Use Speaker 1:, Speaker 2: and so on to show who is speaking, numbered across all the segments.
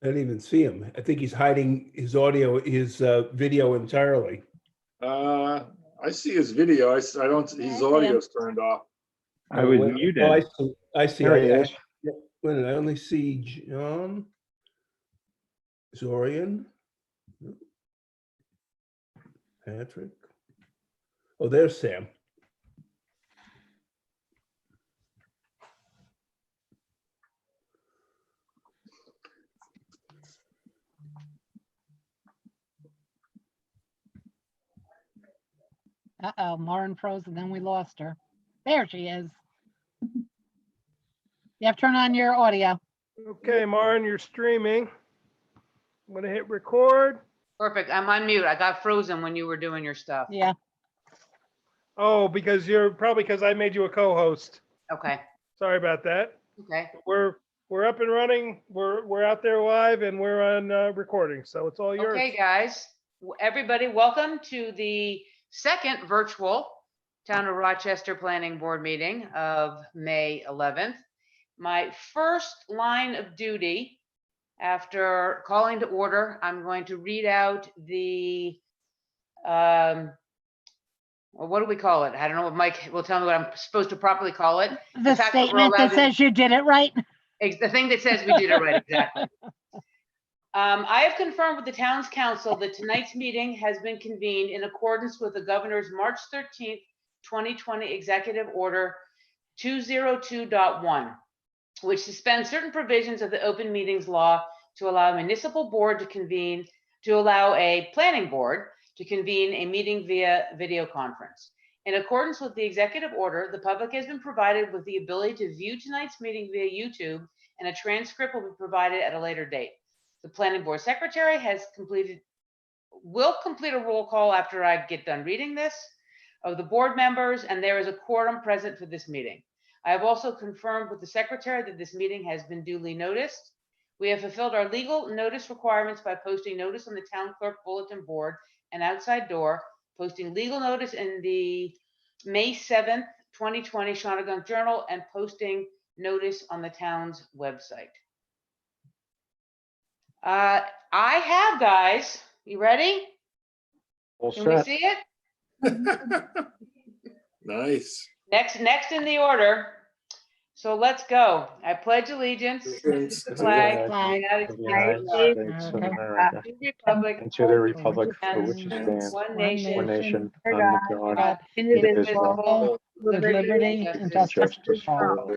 Speaker 1: I don't even see him. I think he's hiding his video entirely.
Speaker 2: I see his video. I don't, his audio's turned off.
Speaker 3: I was
Speaker 1: Oh,
Speaker 3: muted.
Speaker 1: I see.
Speaker 3: There he is.
Speaker 1: Wait a minute, I only see John, Zorian, Patrick. Oh, there's Sam.
Speaker 4: Uh-oh, Lauren froze and then we lost her. There she is. You have to turn on your audio.
Speaker 5: Okay, Maren, you're streaming. I'm gonna hit record.
Speaker 6: Perfect. I'm on mute. I got frozen when you were doing your stuff.
Speaker 4: Yeah.
Speaker 5: Oh, because probably because I made you a co-host.
Speaker 6: Okay.
Speaker 5: Sorry about that.
Speaker 6: Okay.
Speaker 5: We're up and running. We're out there live and we're on recording, so it's all yours.
Speaker 6: Okay, guys. Everybody, welcome to the second virtual Town of Rochester Planning Board meeting of May 11th. My first line of duty after calling to order, I'm going to read out the, well, what do we call it? I don't know if Mike will tell me what I'm supposed to properly call it.
Speaker 4: The
Speaker 6: fact that we're
Speaker 4: statement that
Speaker 6: allowed to-
Speaker 4: says you did it right.
Speaker 6: The thing that says we did it right, exactly. I have confirmed with the town's council that tonight's meeting has been convened in accordance with the governor's March 13th, 2020 executive order 202.1, which suspends certain provisions of the open meetings law to allow a municipal board to convene, to allow a planning board to convene a meeting via video conference. In accordance with the executive order, the public has been provided with the ability to view tonight's meeting via YouTube, and a transcript will be provided at a later date. The planning board secretary will complete a roll call after I get done reading this of the board members, and there is a quorum present for this meeting. I have also confirmed with the secretary that this meeting has been duly noticed. We have fulfilled our legal notice requirements by posting notice on the town clerk bulletin board and outside door, posting legal notice in the May 7th, 2020 Shawangunk Journal, and posting notice on the town's website. I have, guys, you ready?
Speaker 3: All
Speaker 6: Can we
Speaker 3: set.
Speaker 6: see it?
Speaker 2: Nice.
Speaker 6: Next in the order. So let's go. I pledge allegiance to the flag of the United
Speaker 3: Of the
Speaker 6: States
Speaker 3: United States of
Speaker 4: Okay.
Speaker 3: America,
Speaker 6: Republic,
Speaker 3: and to the republic for
Speaker 6: and
Speaker 3: which it stands,
Speaker 6: one
Speaker 3: one
Speaker 6: nation,
Speaker 3: nation,
Speaker 4: under
Speaker 3: under God,
Speaker 4: God,
Speaker 3: indivisible,
Speaker 4: with liberty and justice for all.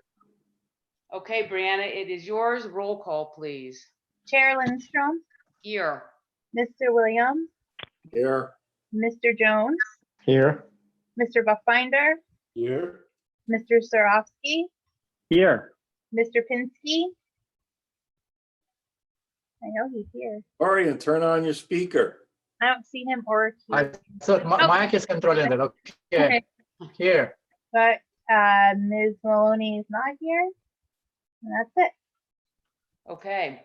Speaker 6: Okay, Brianna, it is yours. Roll call, please.
Speaker 7: Chair Lindstrom,
Speaker 6: Here.
Speaker 7: Mr. Williams,
Speaker 2: Here.
Speaker 7: Mr. Jones,
Speaker 3: Here.
Speaker 7: Mr. Buckbinder,
Speaker 1: Here.
Speaker 7: Mr. Sarofsky,
Speaker 3: Here.
Speaker 7: Mr. Pinsky. I know he's here.
Speaker 2: Orion, turn on your speaker.
Speaker 7: I don't see him or
Speaker 8: I
Speaker 7: hear.
Speaker 8: thought Mike is controlling that. Okay, here.
Speaker 7: But Ms. Maloney is not here. And that's it.
Speaker 6: Okay.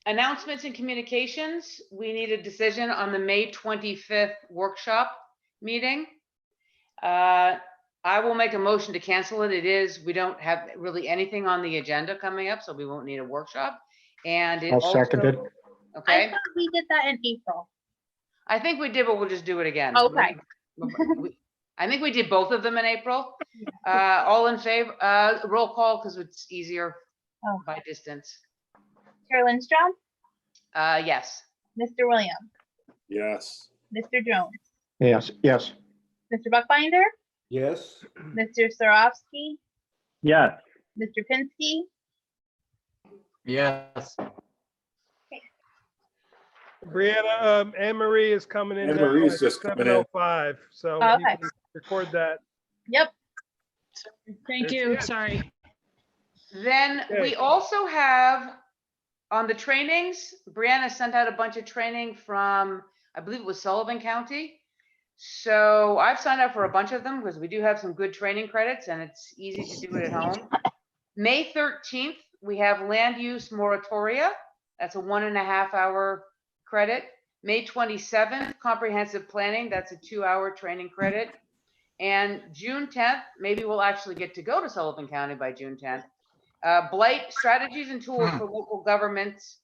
Speaker 6: Announcements and communications. We need a decision on the May 25th workshop meeting. I will make a motion to cancel it. We don't have really anything on the agenda coming up, so we won't need a workshop. And it
Speaker 3: I'll second it.
Speaker 6: also,
Speaker 7: I
Speaker 6: okay,
Speaker 7: thought we did that in April.
Speaker 6: I think we did, but we'll just do it again.
Speaker 7: Okay.
Speaker 6: I think we did both of them in April. All in favor, roll call, because it's easier
Speaker 7: Oh.
Speaker 6: by distance.
Speaker 7: Chair Lindstrom,
Speaker 6: Yes.
Speaker 7: Mr. Williams,
Speaker 2: Yes.
Speaker 7: Mr. Jones,
Speaker 3: Yes, yes.
Speaker 7: Mr. Buckbinder,
Speaker 1: Yes.
Speaker 7: Mr. Sarofsky,
Speaker 3: Yes.
Speaker 7: Mr. Pinsky.
Speaker 8: Yes.
Speaker 5: Brianna, Anne Marie is coming in.
Speaker 2: Anne
Speaker 5: now
Speaker 2: Marie's
Speaker 5: at
Speaker 2: just coming in.
Speaker 5: 7:05, so you
Speaker 7: Okay.
Speaker 5: can record that.
Speaker 7: Yep.
Speaker 5: That's
Speaker 9: Thank you,
Speaker 5: it.
Speaker 9: sorry.
Speaker 6: Then we
Speaker 5: Okay.
Speaker 6: also have on the trainings, Brianna sent out a bunch of training from, I believe it was Sullivan County. So I've signed up for a bunch of them because we do have some good training credits and it's easy to do it at home. May 13th, we have land use moratoria. That's a 1.5 hour credit. May 27th, comprehensive planning. That's a 2-hour training credit. And June 10th, maybe we'll actually get to go to Sullivan County by June 10th. Blight strategies and tools for local governments.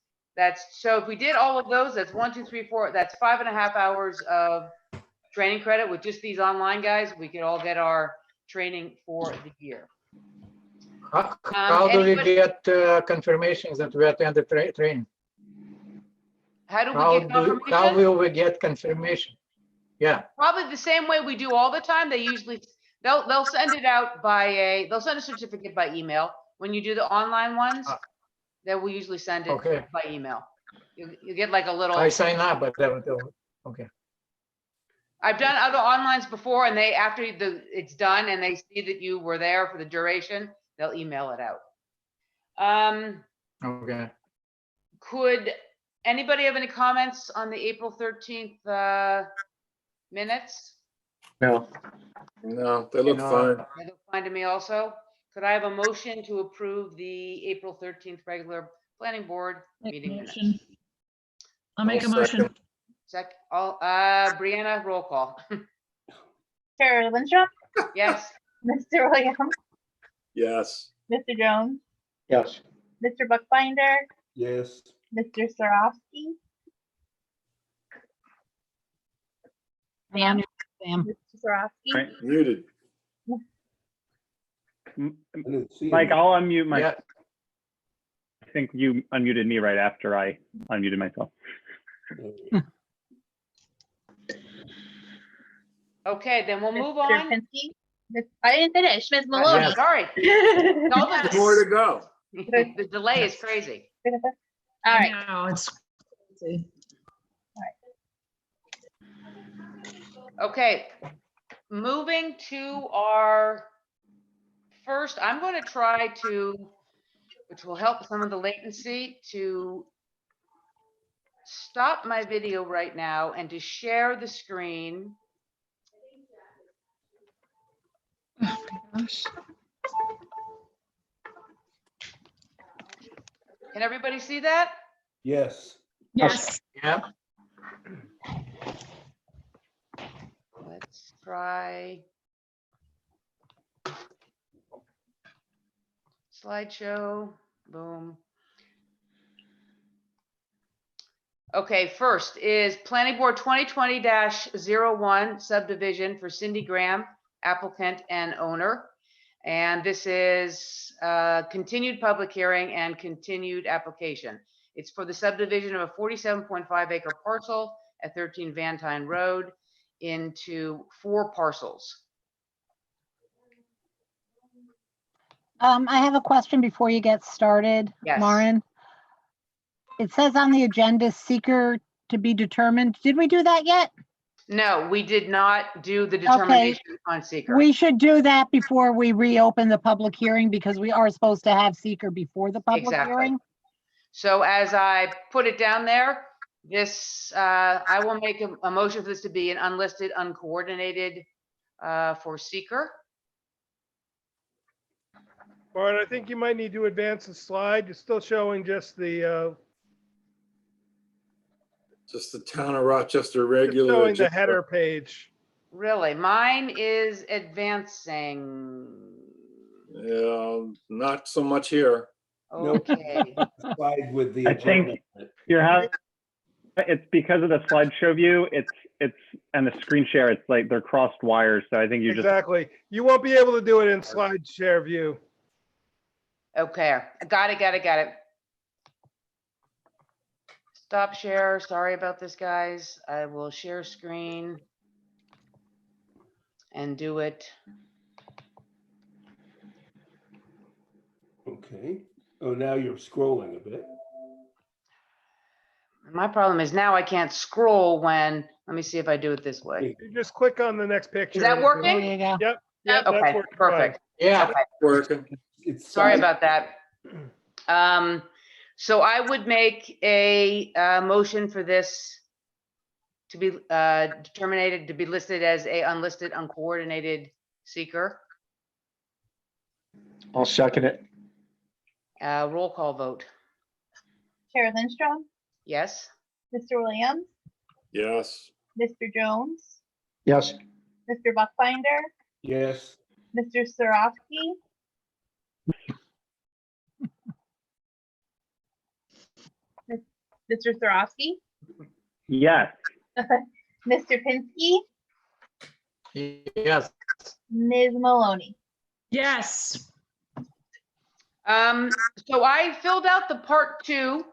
Speaker 6: So if we did all of those, that's 1, 2, 3, 4, that's 5.5 hours of training credit with just these online guys. We could all get our training for the year.
Speaker 8: How do we
Speaker 6: anybody-
Speaker 8: get confirmations that we attend the training?
Speaker 6: How do we
Speaker 8: How
Speaker 6: get
Speaker 8: how
Speaker 6: confirmation?
Speaker 8: will we get confirmation? Yeah,
Speaker 6: Probably the same way we do all the time. They usually, they'll send it out they'll send a certificate by email. When you do the online ones,
Speaker 8: Ah.
Speaker 6: they will usually send it
Speaker 8: okay.
Speaker 6: by email. You get like a little.
Speaker 8: I sign up, but okay.
Speaker 6: I've done other onlines before, and after it's done and they see that you were there for the duration, they'll email it out.
Speaker 8: Okay.
Speaker 6: Could anybody have any comments on the April 13th minutes?
Speaker 3: No,
Speaker 2: No, they look
Speaker 8: No.
Speaker 2: fine.
Speaker 6: They look fine to me also. Could I have a motion to approve the April 13th regular planning board
Speaker 9: Make a
Speaker 6: meeting minutes?
Speaker 9: motion. I'll make a
Speaker 2: I'll
Speaker 9: motion.
Speaker 2: second.
Speaker 6: Brianna, roll call.
Speaker 7: Chair Lindstrom,
Speaker 6: Yes,
Speaker 7: Mr. Williams,
Speaker 2: Yes.
Speaker 7: Mr. Jones,
Speaker 3: yes,
Speaker 7: Mr. Buckbinder,
Speaker 1: Yes.
Speaker 7: Mr. Sarofsky,
Speaker 4: Sam,
Speaker 7: Mr. Sarofsky.
Speaker 3: Right.
Speaker 2: Muted.
Speaker 1: I didn't see
Speaker 3: Mike,
Speaker 1: him.
Speaker 3: I'll unmute my,
Speaker 8: Yeah,
Speaker 3: I think you unmuted me right after I unmuted myself.
Speaker 6: okay, then we'll move
Speaker 7: Mr.
Speaker 6: on.
Speaker 7: Pinsky. I didn't finish. Ms. Maloney.
Speaker 8: Yes.
Speaker 6: Sorry,
Speaker 7: All
Speaker 2: More to go.
Speaker 6: the delay is crazy.
Speaker 7: right.
Speaker 9: No, it's crazy.
Speaker 6: Okay, moving to our first, I'm going to try to, which will help some of the latency, to stop my video right now and to share the screen.
Speaker 9: Oh my gosh.
Speaker 6: Can everybody see that?
Speaker 1: Yes.
Speaker 9: Yes.
Speaker 8: yeah.
Speaker 6: Let's try slideshow, boom. Okay, first is Planning Board 2020-01 subdivision for Cindy Graham, applicant and owner. And this is continued public hearing and continued application. It's for the subdivision of a 47.5 acre parcel at 13 Van Tyne Road into 4 parcels.
Speaker 4: I have a question before you get started,
Speaker 6: Yes.
Speaker 4: Maren. It says on the agenda, seeker to be determined. Did we do that yet?
Speaker 6: No, we did not do the determination on seeker.
Speaker 4: We should do that before we reopen the public hearing because we are supposed to have seeker before the public
Speaker 6: Exactly.
Speaker 4: hearing.
Speaker 6: So as I put it down there, this, I will make a motion for this to be an unlisted, uncoordinated for seeker.
Speaker 5: Bart, I think you might need to advance the slide. You're still showing just the,
Speaker 2: Just the town of Rochester
Speaker 5: just
Speaker 2: regular.
Speaker 5: showing the
Speaker 2: agenda.
Speaker 5: header page.
Speaker 6: Really, mine is advancing.
Speaker 2: Yeah, not so much here.
Speaker 1: Nope.
Speaker 6: Okay,
Speaker 1: Slide with the
Speaker 3: I
Speaker 1: agenda.
Speaker 3: think you're having, it's because of the slideshow view, it's, and the screen share, it's like they're crossed wires, so I think you just,
Speaker 5: Exactly. You won't be able to do it in slide share view.
Speaker 6: okay, got it. Stop share, sorry about this, guys. I will share screen and do it.
Speaker 1: Okay. Oh, now you're scrolling a bit.
Speaker 6: My problem is now I can't scroll when, let me see if I do it this way.
Speaker 5: You just click on the next picture.
Speaker 6: Is that
Speaker 5: and-
Speaker 6: working?
Speaker 4: There you go.
Speaker 5: Yep, yep, that's
Speaker 6: Okay,
Speaker 5: working fine.
Speaker 6: perfect.
Speaker 8: Yeah,
Speaker 2: Working.
Speaker 1: It's
Speaker 6: Sorry
Speaker 1: side-
Speaker 6: about that. So I would make a motion for this to be determined to be listed as a unlisted, uncoordinated seeker.
Speaker 3: I'll second it.
Speaker 6: Roll call vote.
Speaker 7: Chair Lindstrom,
Speaker 6: Yes?
Speaker 7: Mr. Williams,
Speaker 2: Yes.
Speaker 7: Mr. Jones,
Speaker 3: Yes,
Speaker 7: Mr. Buckbinder,
Speaker 1: Yes.
Speaker 7: Mr. Sarofsky, Mr. Sarofsky,
Speaker 3: Yes.
Speaker 7: Mr. Pinsky,
Speaker 8: Yes.
Speaker 7: Ms. Maloney.
Speaker 9: Yes.
Speaker 6: So I filled out the part 2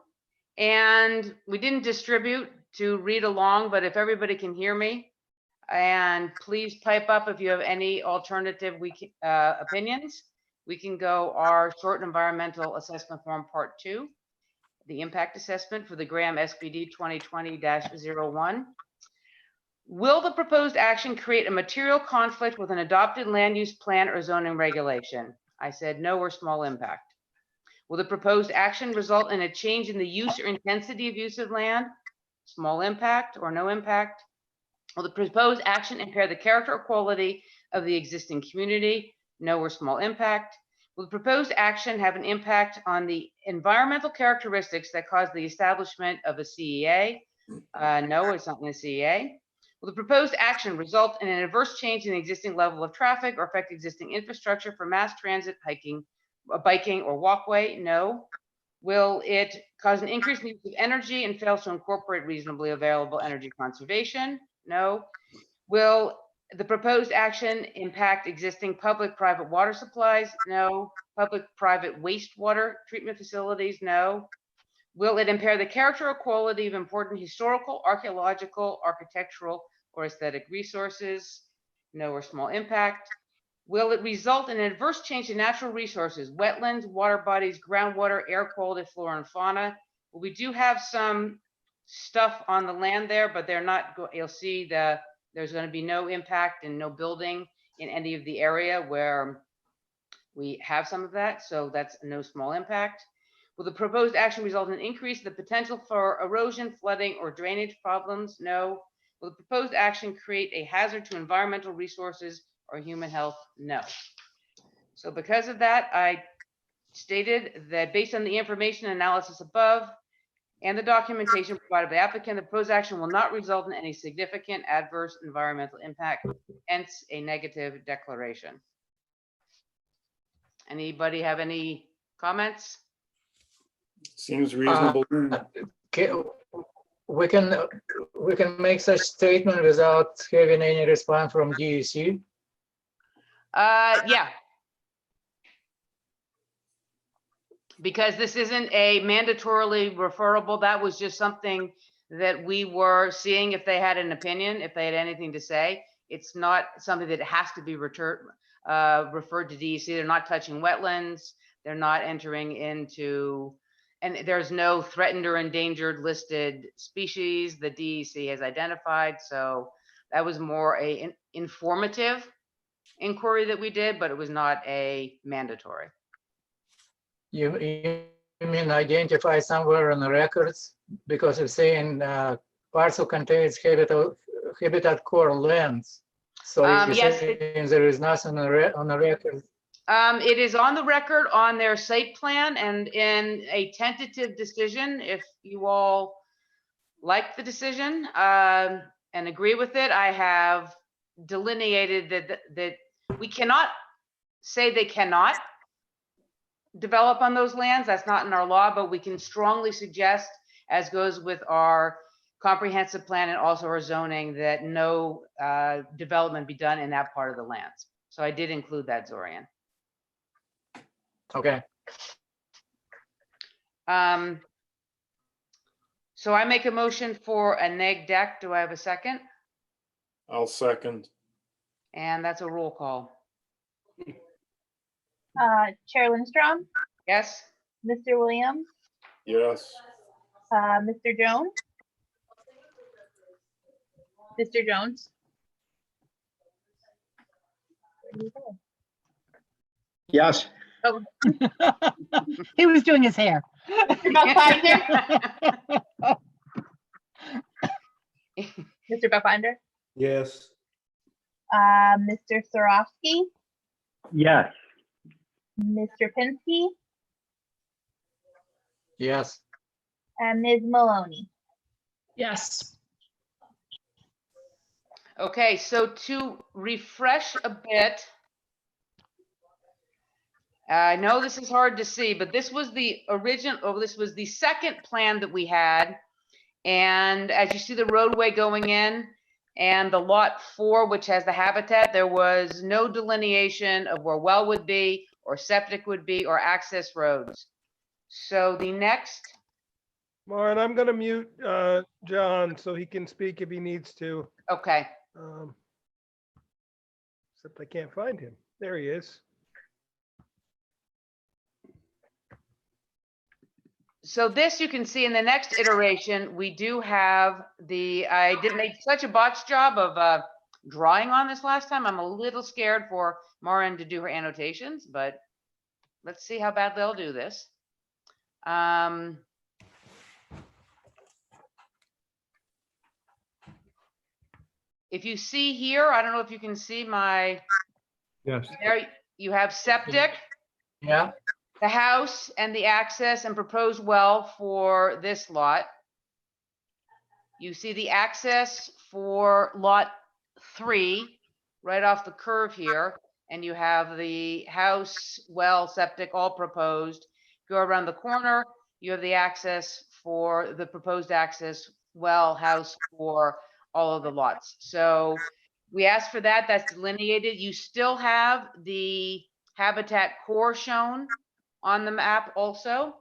Speaker 6: and we didn't distribute to read along, but if everybody can hear me, and please pipe up if you have any alternative opinions. We can go our short environmental assessment form part 2, the impact assessment for the Graham SPD 2020-01. Will the proposed action create a material conflict with an adopted land use plan or zoning regulation? I said no or small impact. Will the proposed action result in a change in the use or intensity of use of land? Small impact or no impact. Will the proposed action impair the character or quality of the existing community? No or small impact. Will the proposed action have an impact on the environmental characteristics that cause the establishment of a CEA? No, it's not in the CEA. Will the proposed action result in an adverse change in the existing level of traffic or affect existing infrastructure for mass transit, hiking, biking, or walkway? No. Will it cause an increase in the use of energy and fails to incorporate reasonably available energy conservation? No. Will the proposed action impact existing public-private water supplies? No. Public-private wastewater treatment facilities? No. Will it impair the character or quality of important historical, archaeological, architectural, or aesthetic resources? No or small impact. Will it result in an adverse change to natural resources, wetlands, water bodies, groundwater, air quality, flora and fauna? Well, we do have some stuff on the land there, but they're not, you'll see there's going to be no impact and no building in any of the area where we have some of that. So that's no small impact. Will the proposed action result in an increase in the potential for erosion, flooding, or drainage problems? No. Will the proposed action create a hazard to environmental resources or human health? No. So because of that, I stated that based on the information and analysis above and the documentation provided by the applicant, the proposed action will not result in any significant adverse environmental impact, hence a negative declaration. Anybody have any comments?
Speaker 2: Seems reasonable.
Speaker 8: Okay, we can make such statement without having any response from DEC.
Speaker 6: Yeah. Because this isn't a mandatorily referable, that was just something that we were seeing if they had an opinion, if they had anything to say. It's not something that has to be referred to DEC. They're not touching wetlands. They're not entering into, and there's no threatened or endangered listed species the DEC has identified. So that was more an informative inquiry that we did, but it was not a mandatory.
Speaker 8: You mean identify somewhere on the records? Because it's saying parcel contains habitat core lands. So you're
Speaker 6: yes,
Speaker 8: saying there is nothing on the record.
Speaker 6: It is on the record on their site plan and in a tentative decision. If you all like the decision and agree with it, I have delineated that we cannot say they cannot develop on those lands. That's not in our law, but we can strongly suggest, as goes with our comprehensive plan and also our zoning, that no development be done in that part of the lands. So I did include that, Zorian.
Speaker 8: Okay.
Speaker 6: So I make a motion for a neg deck. Do I have a second?
Speaker 2: I'll second.
Speaker 6: And that's a roll call.
Speaker 7: Chair Lindstrom,
Speaker 6: Yes?
Speaker 7: Mr. Williams,
Speaker 2: Yes.
Speaker 7: Mr. Jones. Mr. Jones.
Speaker 10: Yes.
Speaker 4: He was doing his hair.
Speaker 7: Mr. Buckbinder. Mr. Buckbinder.
Speaker 1: Yes.
Speaker 7: Mr. Sarofsky,
Speaker 3: Yes.
Speaker 7: Mr. Pinsky,
Speaker 8: Yes.
Speaker 7: and Ms. Maloney.
Speaker 9: Yes.
Speaker 6: Okay, so to refresh a bit, I know this is hard to see, but this was the original, this was the second plan that we had. And as you see the roadway going in and the lot 4, which has the habitat, there was no delineation of where well would be or septic would be or access roads. So the next,
Speaker 5: Lauren, I'm gonna mute John so he can speak if he needs to.
Speaker 6: okay.
Speaker 5: Except I can't find him. There he is.
Speaker 6: So this you can see in the next iteration, we do have the, I did make such a botched job of drawing on this last time. I'm a little scared for Maureen to do her annotations, but let's see how bad they'll do this. If you see here, I don't know if you can see my,
Speaker 1: Yes.
Speaker 6: there you have septic,
Speaker 8: Yeah,
Speaker 6: the house and the access and proposed well for this lot. You see the access for lot 3 right off the curve here. And you have the house, well, septic, all proposed. Go around the corner, you have the access for the proposed access, well, house for all of the lots. So we asked for that, that's delineated. You still have the habitat core shown on the map also.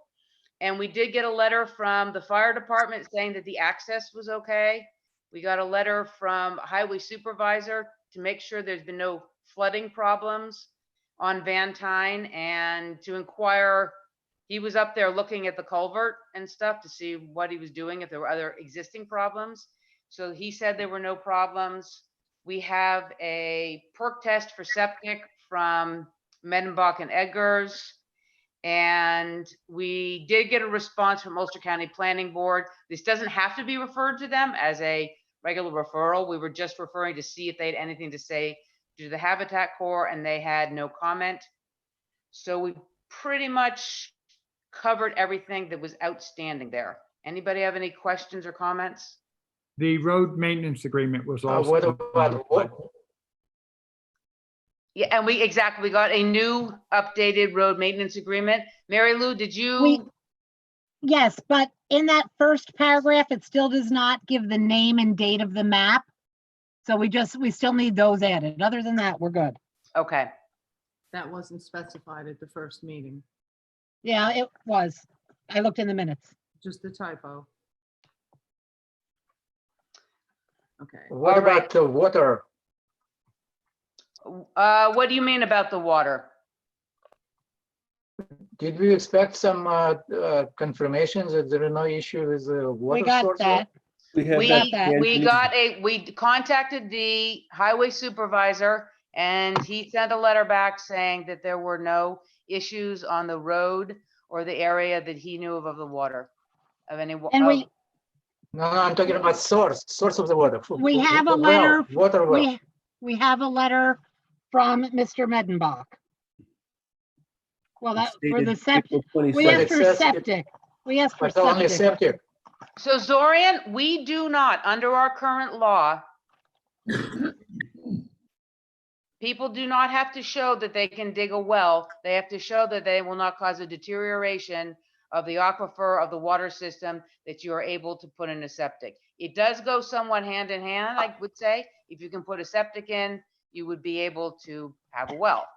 Speaker 6: And we did get a letter from the fire department saying that the access was okay. We got a letter from highway supervisor to make sure there's been no flooding problems on Van Tyne and to inquire. He was up there looking at the culvert and stuff to see what he was doing, if there were other existing problems. So he said there were no problems. We have a perk test for septic from Medenbach and Edgars. And we did get a response from Ulster County Planning Board. This doesn't have to be referred to them as a regular referral. We were just referring to see if they had anything to say to the Habitat Corps, and they had no comment. So we pretty much covered everything that was outstanding there. Anybody have any questions or comments?
Speaker 10: The road maintenance agreement was also.
Speaker 8: what about what?
Speaker 6: Yeah, and we got a new updated road maintenance agreement. Mary Lou, did you?
Speaker 4: Yes, but in that first paragraph, it still does not give the name and date of the map. So we still need those added. Other than that, we're good.
Speaker 6: Okay,
Speaker 9: That wasn't specified at the first meeting,
Speaker 4: Yeah, it was. I looked in the minutes.
Speaker 9: just the typo. Okay.
Speaker 8: What
Speaker 6: All right.
Speaker 8: about the water?
Speaker 6: what do you mean about the water?
Speaker 8: Did we expect some confirmations that there are no issue with the water
Speaker 4: We got
Speaker 8: source?
Speaker 4: that.
Speaker 1: We have
Speaker 6: We
Speaker 1: that.
Speaker 6: we contacted the highway supervisor and he sent a letter back saying that there were no issues on the road or the area that he knew of the water of any.
Speaker 4: And we,
Speaker 8: No, I'm talking about source of the water.
Speaker 4: we have a
Speaker 8: Well,
Speaker 4: letter.
Speaker 8: water well.
Speaker 4: We have a letter from Mr. Medenbach. Well, that for the septic, we
Speaker 8: But
Speaker 4: asked
Speaker 8: it
Speaker 4: for
Speaker 8: says it-
Speaker 4: septic. We asked for
Speaker 8: But only
Speaker 4: septic.
Speaker 8: septic.
Speaker 6: So Zorian, we do not, under our current law, people do not have to show that they can dig a well. They have to show that they will not cause a deterioration of the aquifer of the water system that you are able to put in a septic. It does go somewhat hand in hand, I would say. If you can put a septic in, you would be able to have a well.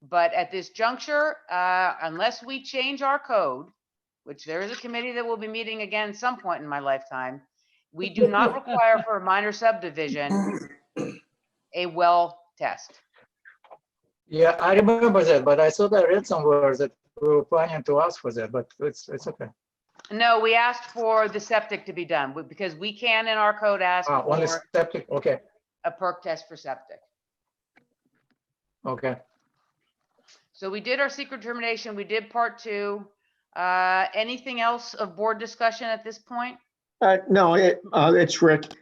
Speaker 6: But at this juncture, unless we change our code, which there is a committee that will be meeting again at some point in my lifetime, we do not require for a minor subdivision a well test.
Speaker 8: Yeah, I remember that, but I thought I read somewhere that we were planning to ask for that, but it's okay.
Speaker 6: No, we asked for the septic to be done because we can in our code ask
Speaker 8: Only
Speaker 6: for
Speaker 8: septic, okay,
Speaker 6: a perk test for septic.
Speaker 8: okay.
Speaker 6: So we did our secret determination. We did part 2. Anything else of board discussion at this point?
Speaker 11: No, it's Rick.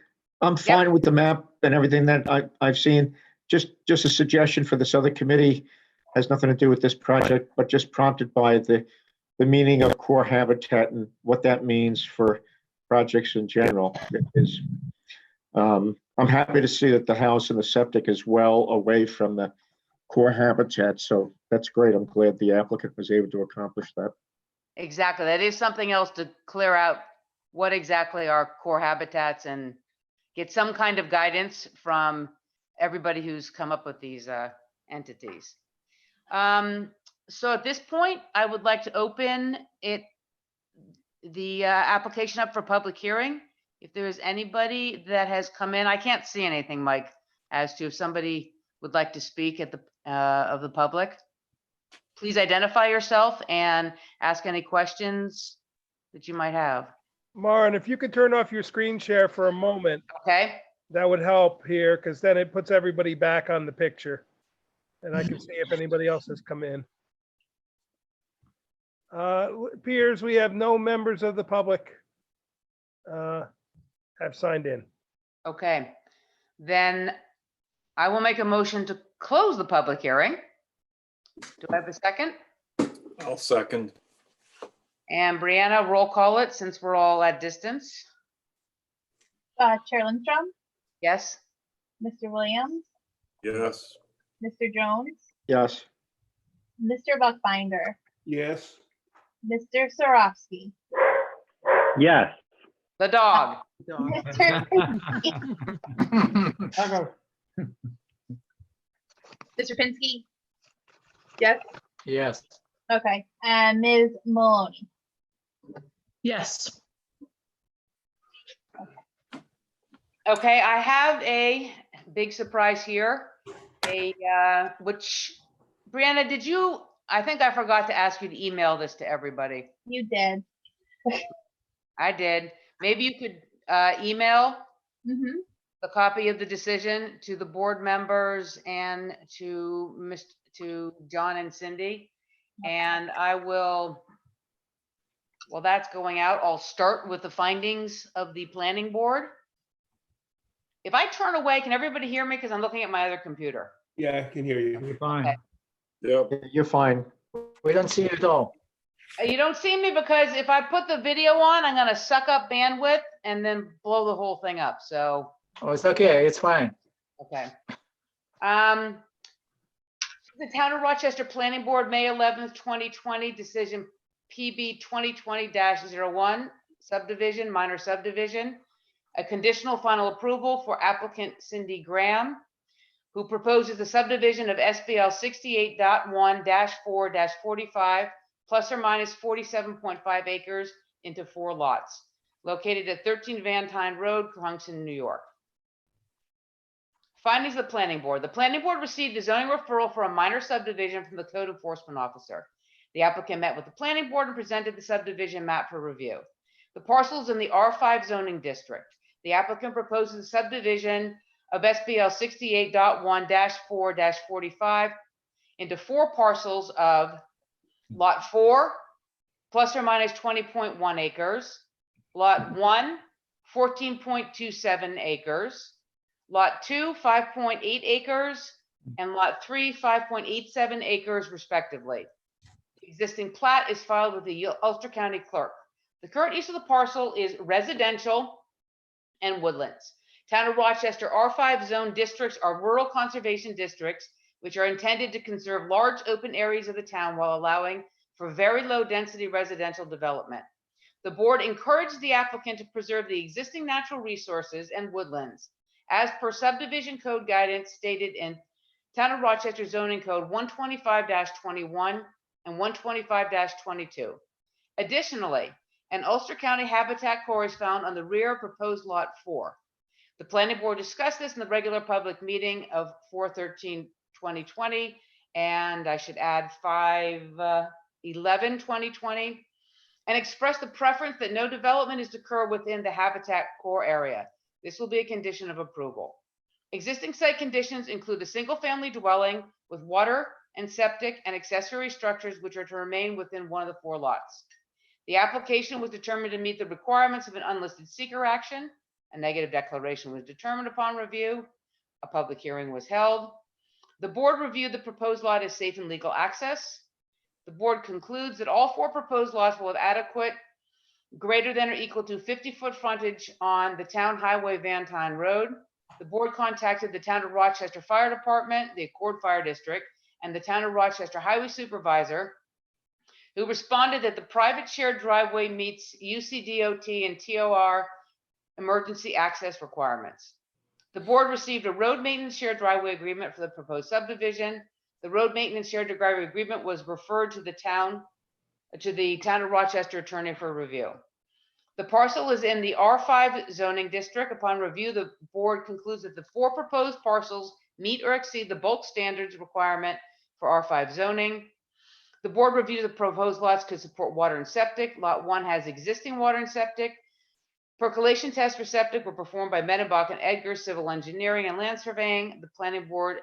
Speaker 11: I'm fine with the map and everything that I've seen. Just a suggestion for this other committee, has nothing to do with this project, but just prompted by the meaning of core habitat and what that means for projects in general. Is I'm happy to see that the house and the septic is well away from the core habitat. So that's great. I'm glad the applicant was able to accomplish that.
Speaker 6: Exactly. That is something else to clear out what exactly are core habitats and get some kind of guidance from everybody who's come up with these entities. So at this point, I would like to open the application up for public hearing. If there is anybody that has come in, I can't see anything, Mike, as to if somebody would like to speak at the of the public. Please identify yourself and ask any questions that you might have.
Speaker 5: Maren, if you could turn off your screen share for a moment,
Speaker 6: Okay.
Speaker 5: that would help here, because then it puts everybody back on the picture. And I can see if anybody else has come in. It appears we have no members of the public have signed in.
Speaker 6: Okay. Then I will make a motion to close the public hearing. Do I have a second?
Speaker 2: I'll second.
Speaker 6: And Brianna, roll call it since we're all at distance.
Speaker 7: Chair Lindstrom,
Speaker 6: Yes.
Speaker 7: Mr. Williams,
Speaker 2: Yes.
Speaker 7: Mr. Jones,
Speaker 11: Yes.
Speaker 7: Mr. Buckbinder,
Speaker 1: Yes.
Speaker 7: Mr. Sarofsky,
Speaker 3: Yes.
Speaker 6: The dog.
Speaker 9: Dog.
Speaker 7: Mr. Pinsky, Mr. Pinsky. Yes.
Speaker 8: Yes.
Speaker 7: Okay, and Ms. Maloney.
Speaker 9: Yes.
Speaker 6: Okay, I have a big surprise here. Which, Brianna, did you, I think I forgot to ask you to email this to everybody.
Speaker 7: You did.
Speaker 6: I did. Maybe you could email
Speaker 7: Mm-hmm.
Speaker 6: a copy of the decision to the board members and to John and Cindy. And I will, well, that's going out. I'll start with the findings of the planning board. If I turn away, can everybody hear me? Because I'm looking at my other computer.
Speaker 1: Yeah, I can hear you.
Speaker 10: You're fine.
Speaker 6: Okay.
Speaker 2: Yep.
Speaker 11: You're fine.
Speaker 8: We don't see you at all.
Speaker 6: You don't see me because if I put the video on, I'm gonna suck up bandwidth and then blow the whole thing up. So,
Speaker 8: Oh, it's okay. It's fine.
Speaker 6: okay. The Town of Rochester Planning Board, May 11th, 2020, decision PB 2020-01, subdivision, minor subdivision. A conditional final approval for applicant Cindy Graham, who proposes the subdivision of SBL 68.1-4-45 plus or minus 47.5 acres into 4 lots, located at 13 Van Tyne Road, Congleton, New York. Findings of the planning board. The planning board received a zoning referral for a minor subdivision from the code enforcement officer. The applicant met with the planning board and presented the subdivision map for review. The parcel is in the R5 zoning district. The applicant proposes a subdivision of SBL 68.1-4-45 into 4 parcels of Lot 4, plus or minus 20.1 acres, Lot 1, 14.27 acres, Lot 2, 5.8 acres, and Lot 3, 5.87 acres respectively. The existing plat is filed with the Ulster County Clerk. The current use of the parcel is residential and woodlands. Town of Rochester R5 zone districts are rural conservation districts, which are intended to conserve large open areas of the town while allowing for very low density residential development. The board encouraged the applicant to preserve the existing natural resources and woodlands as per subdivision code guidance stated in Town of Rochester zoning code 125-21 and 125-22. Additionally, an Ulster County habitat core is found on the rear of proposed lot 4. The planning board discussed this in the regular public meeting of 4/13/2020, and I should add 5/11/2020, and expressed the preference that no development is to occur within the habitat core area. This will be a condition of approval. Existing site conditions include a single-family dwelling with water and septic and accessory structures which are to remain within one of the 4 lots. The application was determined to meet the requirements of an unlisted seeker action. A negative declaration was determined upon review. A public hearing was held. The board reviewed the proposed lot as safe and legal access. The board concludes that all 4 proposed lots will have adequate greater than or equal to 50-foot frontage on the town highway Van Tyne Road. The board contacted the Town of Rochester Fire Department, the Accord Fire District, and the Town of Rochester Highway Supervisor, who responded that the private shared driveway meets UCDOT and TOR emergency access requirements. The board received a road maintenance shared driveway agreement for the proposed subdivision. The road maintenance shared driveway agreement was referred to the town of Rochester attorney for review. The parcel is in the R5 zoning district. Upon review, the board concludes that the 4 proposed parcels meet or exceed the bulk standards requirement for R5 zoning. The board reviewed the proposed lots could support water and septic. Lot 1 has existing water and septic. Percolation tests for septic were performed by Medenbach and Edgar Civil Engineering and Land Surveying. The planning board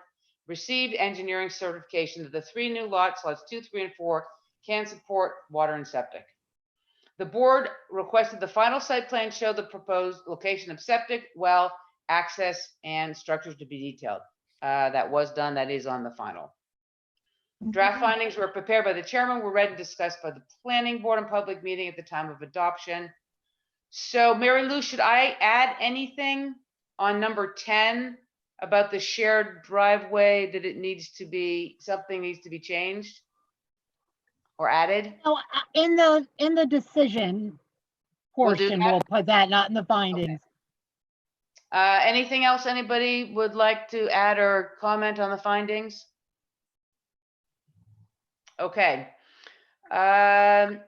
Speaker 6: received engineering certification that the 3 new lots, lots 2, 3, and 4, can support water and septic. The board requested the final site plan show the proposed location of septic, well, access, and structures to be detailed. That was done. That is on the final. Draft findings were prepared by the chairman, were read and discussed by the planning board in public meeting at the time of adoption. So Mary Lou, should I add anything on number 10 about the shared driveway, that it needs to be, something needs to be changed or added?
Speaker 4: So in the decision
Speaker 6: We'll do
Speaker 4: portion,
Speaker 6: that?
Speaker 4: we'll put that, not in the findings.
Speaker 6: Anything else anybody would like to add or comment on the findings? Okay. Then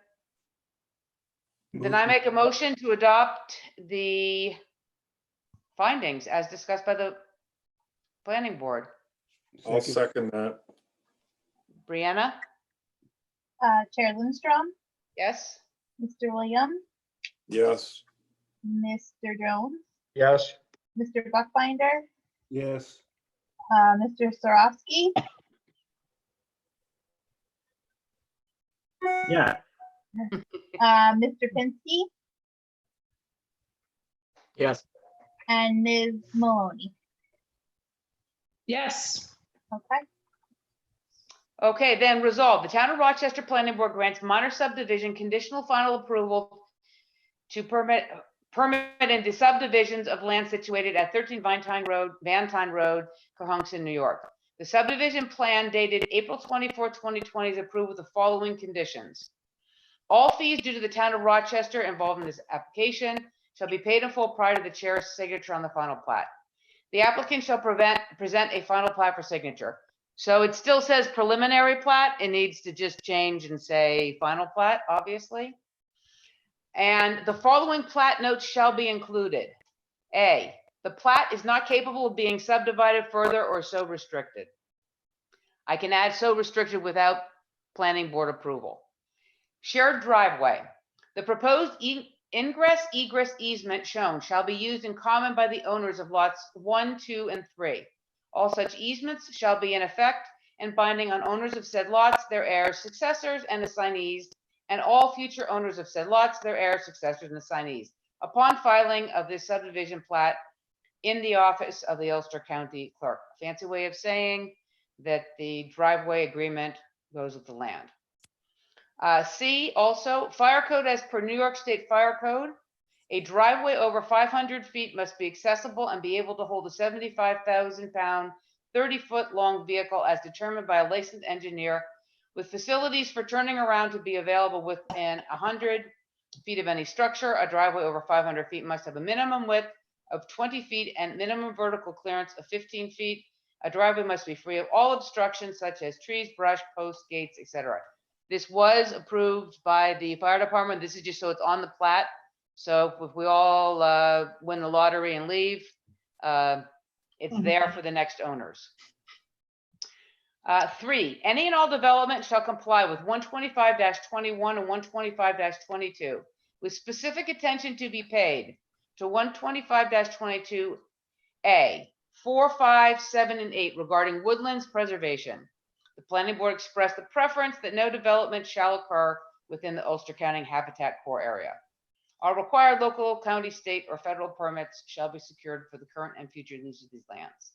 Speaker 6: I make a motion to adopt the findings as discussed by the planning board.
Speaker 2: I'll second that.
Speaker 6: Brianna?
Speaker 7: Chair Lindstrom,
Speaker 6: Yes?
Speaker 7: Mr. Williams,
Speaker 2: Yes.
Speaker 7: Mr. Jones,
Speaker 11: Yes.
Speaker 7: Mr. Buckbinder,
Speaker 1: Yes.
Speaker 7: Mr. Sarofsky,
Speaker 10: Yeah,
Speaker 7: Mr. Pinsky,
Speaker 8: Yes.
Speaker 7: and Ms. Maloney.
Speaker 12: Yes.
Speaker 7: Okay.
Speaker 6: Okay, then resolve. The Town of Rochester Planning Board grants minor subdivision conditional final approval to permit into subdivisions of land situated at 13 Van Tine Road, Cohunction, New York. The subdivision plan dated April 24, 2020 is approved with the following conditions. All fees due to the Town of Rochester involved in this application shall be paid in full prior to the chair's signature on the final plat. The applicant shall present a final plat for signature. So it still says preliminary plat. It needs to just change and say final plat, obviously. And the following plat notes shall be included. A, the plat is not capable of being subdivided further or so restricted. I can add so restricted without planning board approval. Shared driveway. The proposed ingress egress easement shown shall be used in common by the owners of lots 1, 2, and 3. All such easements shall be in effect and binding on owners of said lots, their heirs, successors, and assignees, and all future owners of said lots, their heirs, successors, and assignees, upon filing of this subdivision plat in the office of the Ulster County Clerk. Fancy way of saying that the driveway agreement goes with the land. C, also, fire code as per New York State Fire Code. A driveway over 500 feet must be accessible and be able to hold a 75,000-pound, 30-foot long vehicle as determined by a licensed engineer, with facilities for turning around to be available within 100 feet of any structure. A driveway over 500 feet must have a minimum width of 20 feet and minimum vertical clearance of 15 feet. A driveway must be free of all obstructions such as trees, brush, posts, gates, etc. This was approved by the fire department. This is just so it's on the plat. So if we all win the lottery and leave, it's there for the next owners. 3, any and all development shall comply with 125-21 and 125-22, with specific attention to be paid to 125-22A, 4, 5, 7, and 8 regarding woodlands preservation. The planning board expressed the preference that no development shall occur within the Ulster County Habitat Core area. All required local, county, state, or federal permits shall be secured for the current and future use of these lands.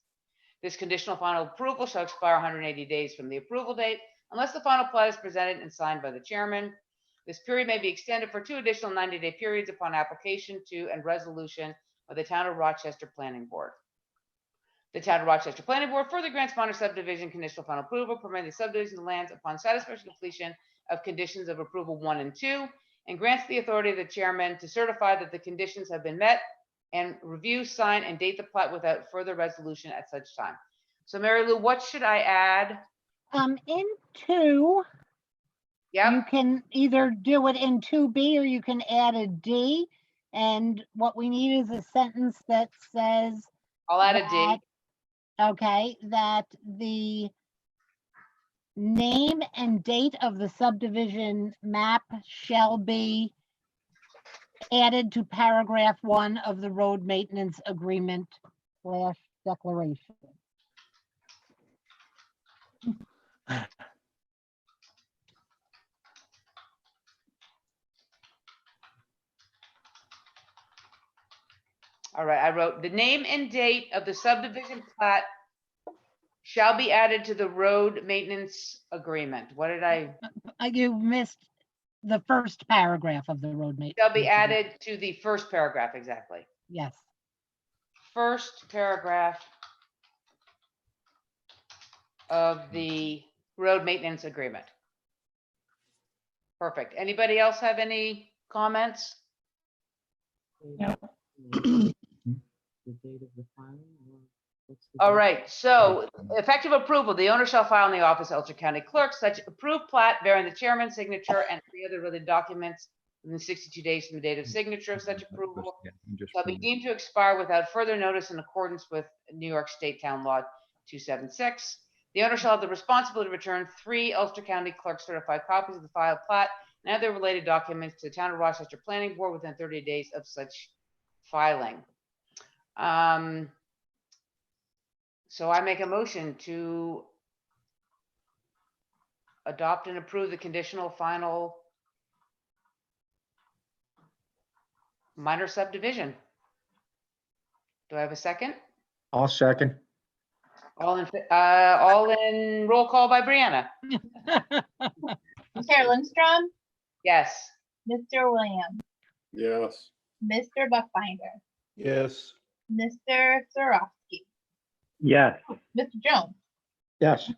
Speaker 6: This conditional final approval shall expire 180 days from the approval date unless the final plat is presented and signed by the chairman. This period may be extended for 2 additional 90-day periods upon application to and resolution of the Town of Rochester Planning Board. The Town of Rochester Planning Board further grants minor subdivision conditional final approval, permitting the subdivision of lands upon satisfaction completion of conditions of approval 1 and 2, and grants the authority of the chairman to certify that the conditions have been met and review, sign, and date the plat without further resolution at such time. So Mary Lou, what should I add?
Speaker 4: In 2, you
Speaker 6: Yep,
Speaker 4: can either do it in 2B or you can add a D. And what we need is a sentence that says,
Speaker 6: I'll add a D.
Speaker 4: that- okay, that the name and date of the subdivision map shall be added to paragraph 1 of the road maintenance agreement / declaration.
Speaker 6: All right, I wrote the name and date of the subdivision plat shall be added to the road maintenance agreement. What did I?
Speaker 4: You missed the first paragraph of the road maintenance.
Speaker 6: Shall be added to the first paragraph, exactly.
Speaker 4: Yes.
Speaker 6: First paragraph of the road maintenance agreement. Perfect. Anybody else have any comments? All right, so effective approval, the owner shall file in the office of Ulster County Clerk such approved plat bearing the chairman's signature and three other related documents within 62 days from the date of signature of such approval shall be deemed to expire without further notice in accordance with New York State Town Law 276. The owner shall have the responsibility to return 3 Ulster County Clerk certified copies of the filed plat and other related documents to the Town of Rochester Planning Board within 30 days of such filing. So I make a motion to adopt and approve the conditional final minor subdivision. Do I have a second?
Speaker 11: I'll second.
Speaker 6: All in roll call by Brianna.
Speaker 7: Chair Lindstrom,
Speaker 6: Yes.
Speaker 7: Mr. Williams,
Speaker 2: Yes.
Speaker 7: Mr. Buckbinder,
Speaker 1: Yes.
Speaker 7: Mr. Zarowski,
Speaker 3: Yes.
Speaker 7: Mr. Jones,
Speaker 11: Yes,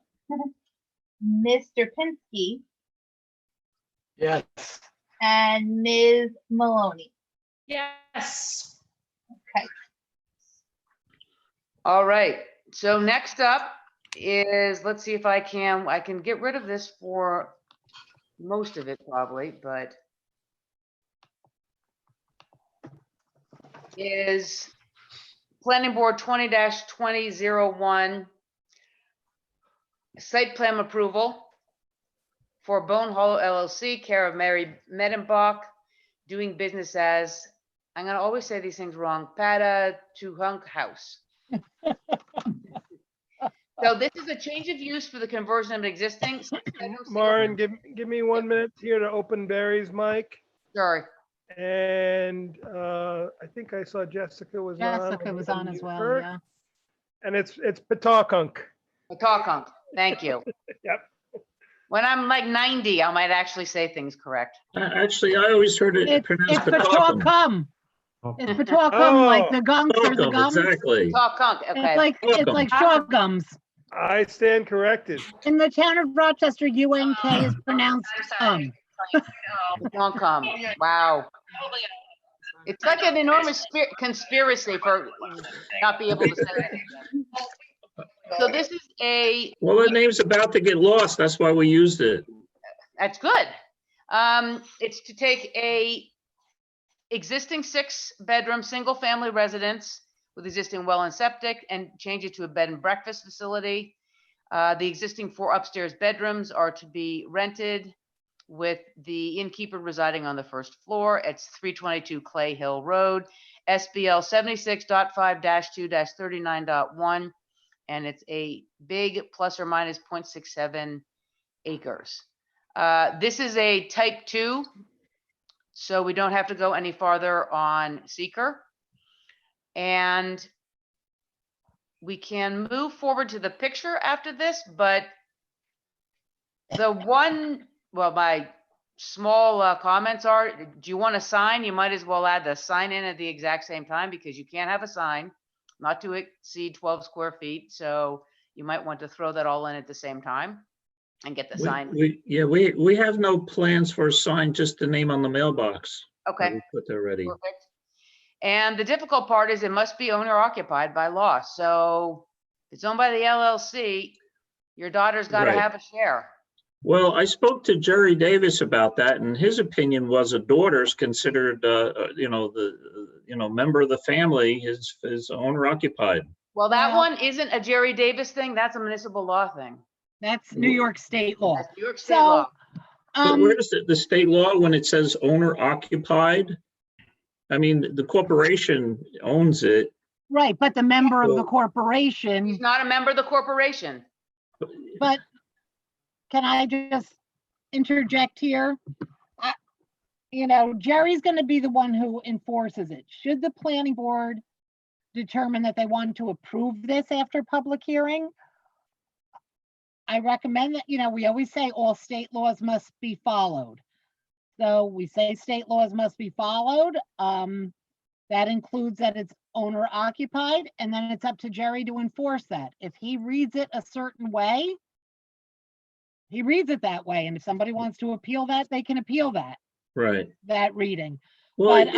Speaker 7: Mr. Pinsky,
Speaker 8: Yes.
Speaker 7: and Ms. Maloney.
Speaker 6: Yes.
Speaker 7: Okay.
Speaker 6: All right. So next up is, let's see if I can get rid of this for most of it probably, but is Planning Board 20-2001 site plan approval for Bone Hollow LLC, care of Mary Medenbach, doing business as, I'm gonna always say these things wrong, Pada Tuhunk House. So this is a change of use for the conversion of an existing.
Speaker 5: Maren, give me 1 minute here to open Barry's mic.
Speaker 6: Sorry.
Speaker 5: And I think I saw Jessica was on.
Speaker 4: Jessica was on as
Speaker 5: Unmute
Speaker 4: well,
Speaker 5: her.
Speaker 4: yeah.
Speaker 5: And it's Pawtuckunk.
Speaker 6: Pawtuckunk. Thank you.
Speaker 5: Yep.
Speaker 6: When I'm like 90, I might actually say things correct.
Speaker 12: Actually, I always heard it
Speaker 4: It's
Speaker 12: pronounced Pawtuckum.
Speaker 4: Pawtuckum. It's Pawtuckum, like the gunks or the
Speaker 12: Pawtuckum,
Speaker 4: gums.
Speaker 12: exactly.
Speaker 6: Pawtuckunk, okay.
Speaker 4: It's like straw gums.
Speaker 5: I stand corrected.
Speaker 4: In the town of Rochester, UNK is pronounced
Speaker 6: Pawtuckum. Wow. It's like an enormous conspiracy for not be able to say it. So this is
Speaker 12: Well, the name's about to get lost. That's why we used it.
Speaker 6: that's good. It's to take a existing 6-bedroom, single-family residence with existing well and septic and change it to a bed and breakfast facility. The existing 4 upstairs bedrooms are to be rented with the innkeeper residing on the first floor. It's 322 Clay Hill Road, SBL 76.5-2-39.1. And it's a big plus or minus 0.67 acres. This is a type 2, so we don't have to go any farther on seeker. And we can move forward to the picture after this, but the one, well, my small comments are, do you want a sign? You might as well add the sign in at the exact same time because you can't have a sign not to exceed 12 square feet. So you might want to throw that all in at the same time and get the sign.
Speaker 12: We have no plans for a sign, just the name on the mailbox.
Speaker 6: Okay.
Speaker 12: We put that already.
Speaker 6: Perfect. And the difficult part is it must be owner occupied by law. So if it's owned by the LLC, your daughter's got to
Speaker 12: Right.
Speaker 6: have a share.
Speaker 12: Well, I spoke to Jerry Davis about that, and his opinion was a daughter's considered, member of the family is owner occupied.
Speaker 6: Well, that one isn't a Jerry Davis thing. That's a municipal law thing.
Speaker 4: That's New York state law.
Speaker 6: That's New York state law.
Speaker 12: But where is the state law when it says owner occupied? I mean, the corporation owns it.
Speaker 4: Right, but the member of the
Speaker 12: So-
Speaker 4: corporation,
Speaker 6: He's not a member of the corporation.
Speaker 4: but can I just interject here? Jerry's going to be the one who enforces it. Should the planning board determine that they want to approve this after public hearing, I recommend that, we always say all state laws must be followed. So we say state laws must be followed. That includes that it's owner occupied, and then it's up to Jerry to enforce that. If he reads it a certain way, he reads it that way. And if somebody wants to appeal that, they can appeal that reading.
Speaker 12: Well,
Speaker 4: But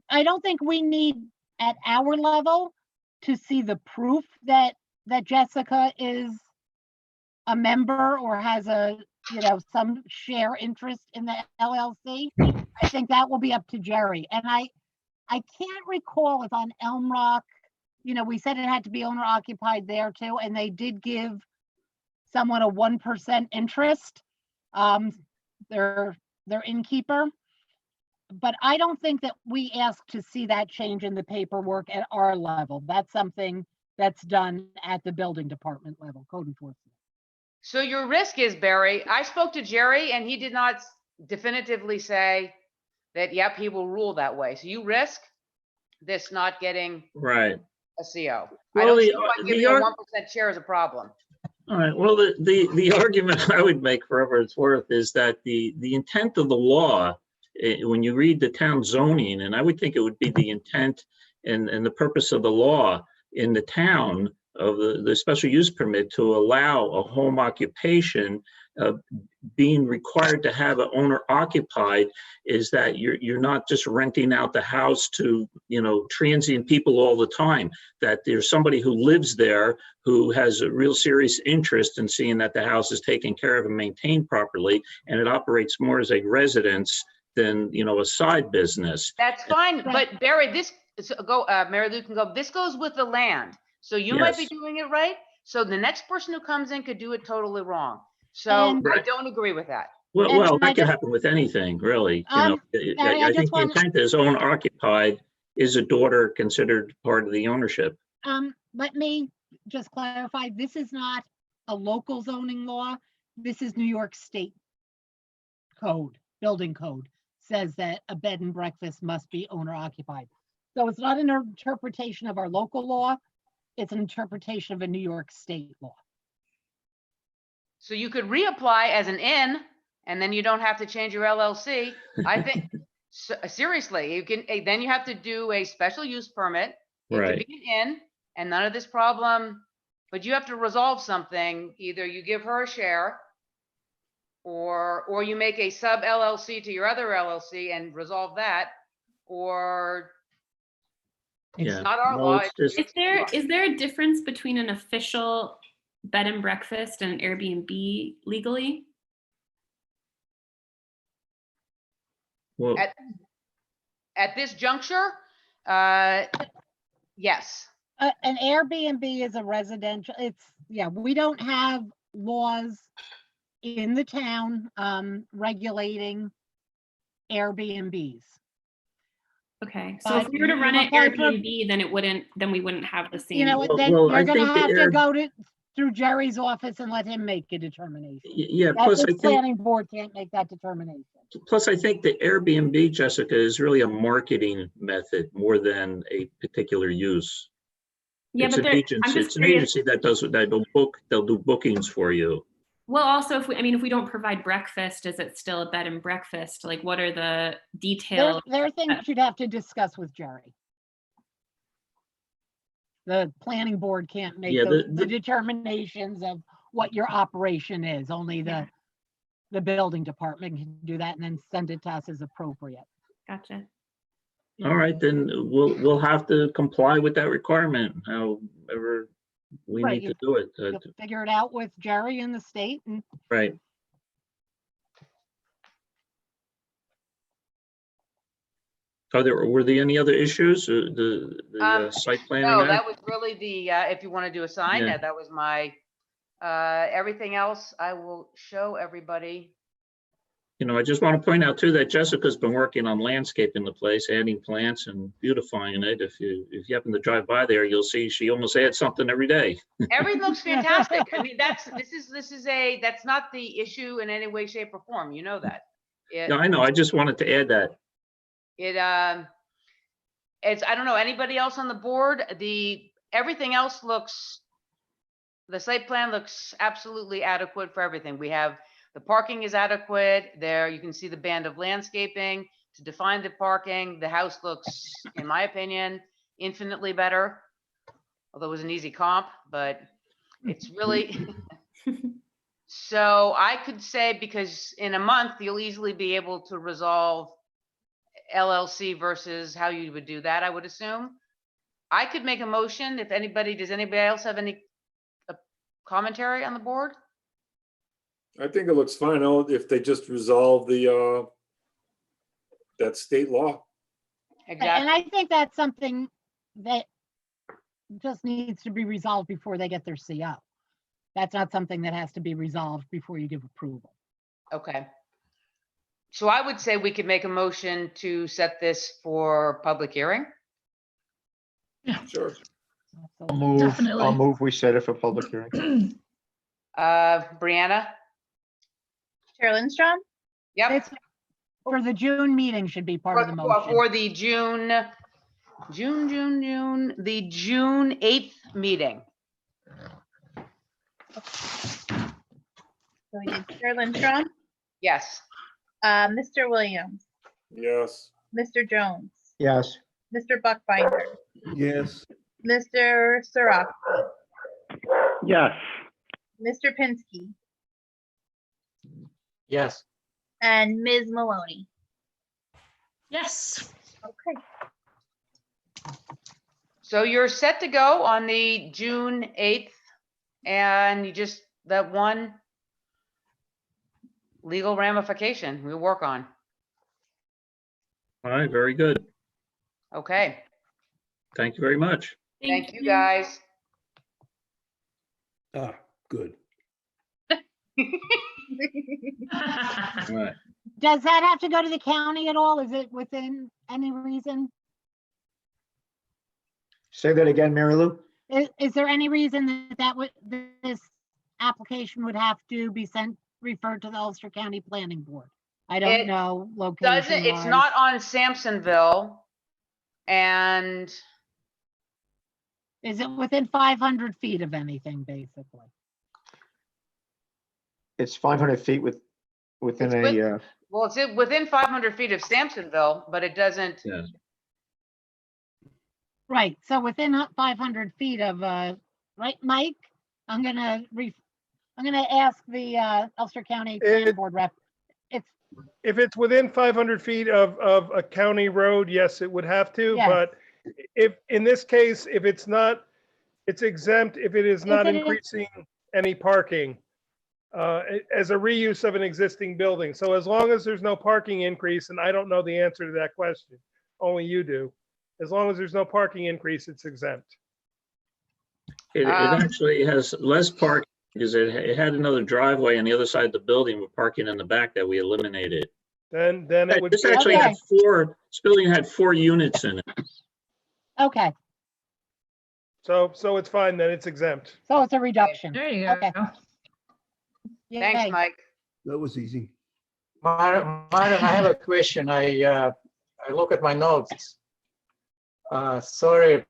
Speaker 4: I don't think we need at our level to see the proof that Jessica is a member or has some share interest in the LLC. I think that will be up to Jerry. And I can't recall if on Elm Rock, we said it had to be owner occupied there too, and they did give someone a 1% interest, their innkeeper. But I don't think that we ask to see that change in the paperwork at our level. That's something that's done at the building department level, code enforcement.
Speaker 6: So your risk is, Barry, I spoke to Jerry and he did not definitively say that, yep, he will rule that way. So you risk this not getting a CO.
Speaker 12: Well,
Speaker 6: I don't see why giving a 1% share is a problem.
Speaker 12: All right. Well, the argument I would make, for whatever it's worth, is that the intent of the law, when you read the town zoning, and I would think it would be the intent and the purpose of the law in the town of the special use permit to allow a home occupation being required to have an owner occupied, is that you're not just renting out the house to transient people all the time, that there's somebody who lives there who has a real serious interest in seeing that the house is taken care of and maintained properly, and it operates more as a residence than a side business.
Speaker 6: That's fine, but Barry, Mary Lou can go, this goes with the land. So you might be doing it right. So the next person who comes in could do it totally wrong. So I don't agree with that.
Speaker 12: Well, that can happen with anything, really. I think the intent is owner occupied. Is a daughter considered part of the ownership?
Speaker 4: Let me just clarify. This is not a local zoning law. This is New York State code, building code, says that a bed and breakfast must be owner occupied. So it's not an interpretation of our local law. It's an interpretation of a New York State law.
Speaker 6: So you could reapply as an inn, and then you don't have to change your LLC. I think, seriously, then you have to do a special use permit. It could be an inn, and none of this problem, but you have to resolve something. Either you give her a share, or you make a sub LLC to your other LLC and resolve that, or it's not our law.
Speaker 13: Is there a difference between an official bed and breakfast and an Airbnb legally?
Speaker 12: Well,
Speaker 6: at this juncture, yes.
Speaker 4: An Airbnb is a residential. We don't have laws in the town regulating Airbnbs.
Speaker 13: Okay, so if we were to run it Airbnb, then we wouldn't have the same.
Speaker 4: Then you're gonna have to go through Jerry's office and let him make a determination.
Speaker 12: Yeah, plus I think
Speaker 4: planning board can't make that determination.
Speaker 12: Plus, I think the Airbnb, Jessica, is really a marketing method more than a particular use.
Speaker 13: Yeah,
Speaker 12: it's
Speaker 13: but
Speaker 12: an agency. It's an agency that does they'll do bookings for you.
Speaker 13: Well, also, if we don't provide breakfast, is it still a bed and breakfast? Like, what are the details?
Speaker 4: There are things you'd have to discuss with Jerry. The planning board can't make
Speaker 12: Yeah,
Speaker 4: the determinations of what your operation is. Only the building department can do that and then send it to us as appropriate.
Speaker 13: Gotcha.
Speaker 12: All right, then we'll have to comply with that requirement, however we
Speaker 4: Right,
Speaker 12: need to do it.
Speaker 4: You'll figure it out with Jerry and the state and
Speaker 12: Right. Were there any other issues? The site planning?
Speaker 6: No,
Speaker 12: act?
Speaker 6: that was really the, if you want to do a sign,
Speaker 12: Yeah.
Speaker 6: that was my, everything else I will show everybody.
Speaker 12: You know, I just want to point out too that Jessica's been working on landscaping the place, adding plants and beautifying it. If you happen to drive by there, you'll see she almost adds something every day.
Speaker 6: Everything looks fantastic. I mean, that's not the issue in any way, shape or form. You know that.
Speaker 12: Yeah, I know. I just wanted to add that.
Speaker 6: It's, I don't know, anybody else on the board, everything else the site plan looks absolutely adequate for everything. We have, the parking is adequate there. You can see the band of landscaping to define the parking. The house looks, in my opinion, infinitely better. Although it was an easy comp, but it's really, so I could say, because in a month, you'll easily be able to resolve LLC versus how you would do that, I would assume. I could make a motion if does anybody else have any commentary on the board?
Speaker 2: I think it looks fine, if they just resolve that state law.
Speaker 6: Exactly.
Speaker 4: And I think that's something that just needs to be resolved before they get their CO. That's not something that has to be resolved before you give approval.
Speaker 6: Okay. So I would say we could make a motion to set this for public hearing.
Speaker 2: Sure.
Speaker 11: I'll move, we set it for public hearing.
Speaker 6: Brianna?
Speaker 7: Chair Lindstrom,
Speaker 6: Yep.
Speaker 4: It's for the June meeting should be part of the motion.
Speaker 6: For the the June 8th meeting.
Speaker 7: so we did Chair Lindstrom,
Speaker 6: Yes.
Speaker 7: Mr. Williams,
Speaker 2: Yes.
Speaker 7: Mr. Jones,
Speaker 11: Yes,
Speaker 7: Mr. Buckbinder,
Speaker 1: Yes,
Speaker 7: Mr. Surratt,
Speaker 3: Yes.
Speaker 7: Mr. Pinsky,
Speaker 8: Yes.
Speaker 7: and Ms. Maloney.
Speaker 13: Yes.
Speaker 7: Okay.
Speaker 6: So you're set to go on the June 8th, and you just, that one legal ramification we'll work on.
Speaker 12: All right, very good.
Speaker 6: Okay.
Speaker 12: Thank you very much.
Speaker 6: Thank you, guys.
Speaker 1: good.
Speaker 12: All right.
Speaker 4: Does that have to go to the county at all? Is it within any reason?
Speaker 11: say that again, Mary Lou?
Speaker 4: Is there any reason that this application would have to be referred to the Ulster County Planning Board? I don't know location.
Speaker 6: It's not on Sampsonville. And
Speaker 4: is it within 500 feet of anything, basically?
Speaker 11: It's 500 feet within a,
Speaker 6: well, it's within 500 feet of Sampsonville, but it doesn't.
Speaker 12: Yeah.
Speaker 4: Right, so within 500 feet of, right, Mike? I'm gonna ask the Ulster County Planning Board rep.
Speaker 5: If it's within 500 feet of a county road, yes, it would have to,
Speaker 4: Yes.
Speaker 5: but if, in this case, if it's not, it's exempt if it is not
Speaker 4: If it is-
Speaker 5: increasing any parking as a reuse of an existing building. So as long as there's no parking increase, and I don't know the answer to that question, only you do. As long as there's no parking increase, it's exempt.
Speaker 12: It actually has less parking because it had another driveway on the other side of the building with parking in the back that we eliminated.
Speaker 5: Then it would.
Speaker 12: This actually had this building had 4 units in it.
Speaker 4: Okay,
Speaker 5: So it's fine then, it's exempt.
Speaker 4: so it's a reduction.
Speaker 13: There you
Speaker 4: Okay.
Speaker 13: go.
Speaker 6: Thanks,
Speaker 4: Yay.
Speaker 6: Mike.
Speaker 1: That was easy.
Speaker 8: Myron, I have a question. I look at my notes. Sorry, a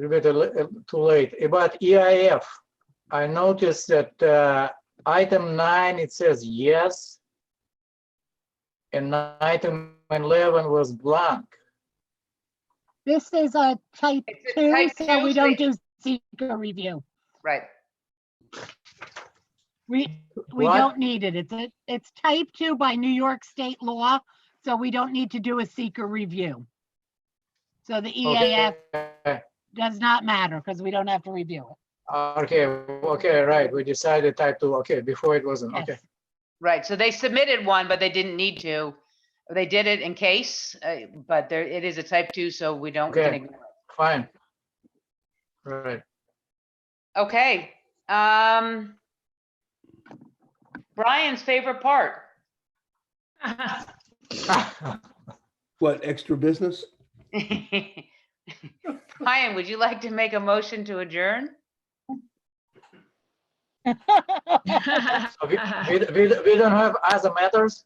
Speaker 8: bit too late. About EIF, I noticed that item 9, it says yes, and item 11 was blank.
Speaker 4: This is a type
Speaker 6: It's a
Speaker 4: 2,
Speaker 6: type
Speaker 4: so
Speaker 6: 2,
Speaker 4: we
Speaker 6: so
Speaker 4: don't do seeker review.
Speaker 6: Right.
Speaker 4: We
Speaker 8: What?
Speaker 4: don't need it. It's type 2 by New York State law, so we don't need to do a seeker review. So the EAF
Speaker 8: Okay,
Speaker 4: does not matter because we don't have to review it.
Speaker 8: okay, right. We decided type 2. Okay, before it wasn't. Okay.
Speaker 4: Yes.
Speaker 6: Right. So they submitted one, but they didn't need to. They did it in case, but there, it is a type 2, so we don't. we can
Speaker 8: Okay.
Speaker 6: ignore it.
Speaker 8: Fine. Right.
Speaker 6: Okay. Brian's favorite part.
Speaker 1: What, extra business?
Speaker 6: Brian, would you like to make a motion to adjourn?
Speaker 8: So we don't have other matters?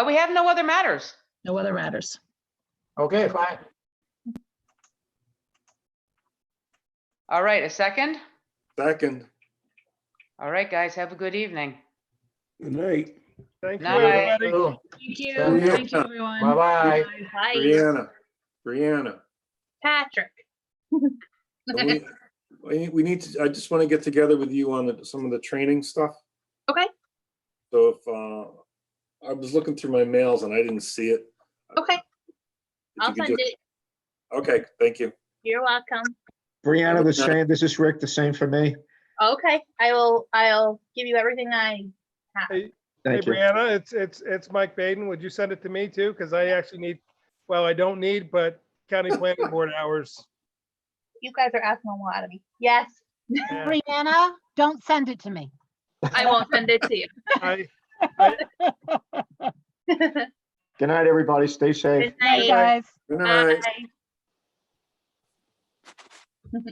Speaker 6: We have no other matters.
Speaker 14: No other matters.
Speaker 8: Okay, fine.
Speaker 6: All right, a second.
Speaker 2: Second.
Speaker 6: All right, guys, have a good evening.
Speaker 1: Good night.
Speaker 5: Thank you,
Speaker 6: Night.
Speaker 5: everybody.
Speaker 14: Thank you.
Speaker 2: Yeah.
Speaker 14: Thank you, everyone.
Speaker 8: Bye-bye.
Speaker 14: Bye.
Speaker 2: Brianna.
Speaker 14: Patrick.
Speaker 2: We need to, I just want to get together with you on some of the training stuff.
Speaker 14: Okay.
Speaker 2: So if, I was looking through my mails and I didn't see it.
Speaker 14: Okay.
Speaker 2: If you
Speaker 14: I'll
Speaker 2: could
Speaker 14: send
Speaker 2: just-
Speaker 14: it.
Speaker 2: Okay, thank you.
Speaker 14: You're welcome.
Speaker 11: Brianna, the same, this is Rick, the same for me.
Speaker 14: Okay. I'll give you everything I have.
Speaker 5: Hey, hey,
Speaker 11: Thank you.
Speaker 5: Brianna, it's Mike Baden. Would you send it to me too? Because I actually need, well, I don't need, but county planning board hours.
Speaker 14: You guys are asking a lot of me. Yes,
Speaker 5: Yeah.
Speaker 4: Brianna, don't send it to me.
Speaker 14: I won't send it to you.
Speaker 5: I,
Speaker 11: Good night, everybody. Stay safe.
Speaker 14: Good night.
Speaker 4: Guys.
Speaker 2: Good night.
Speaker 14: Bye.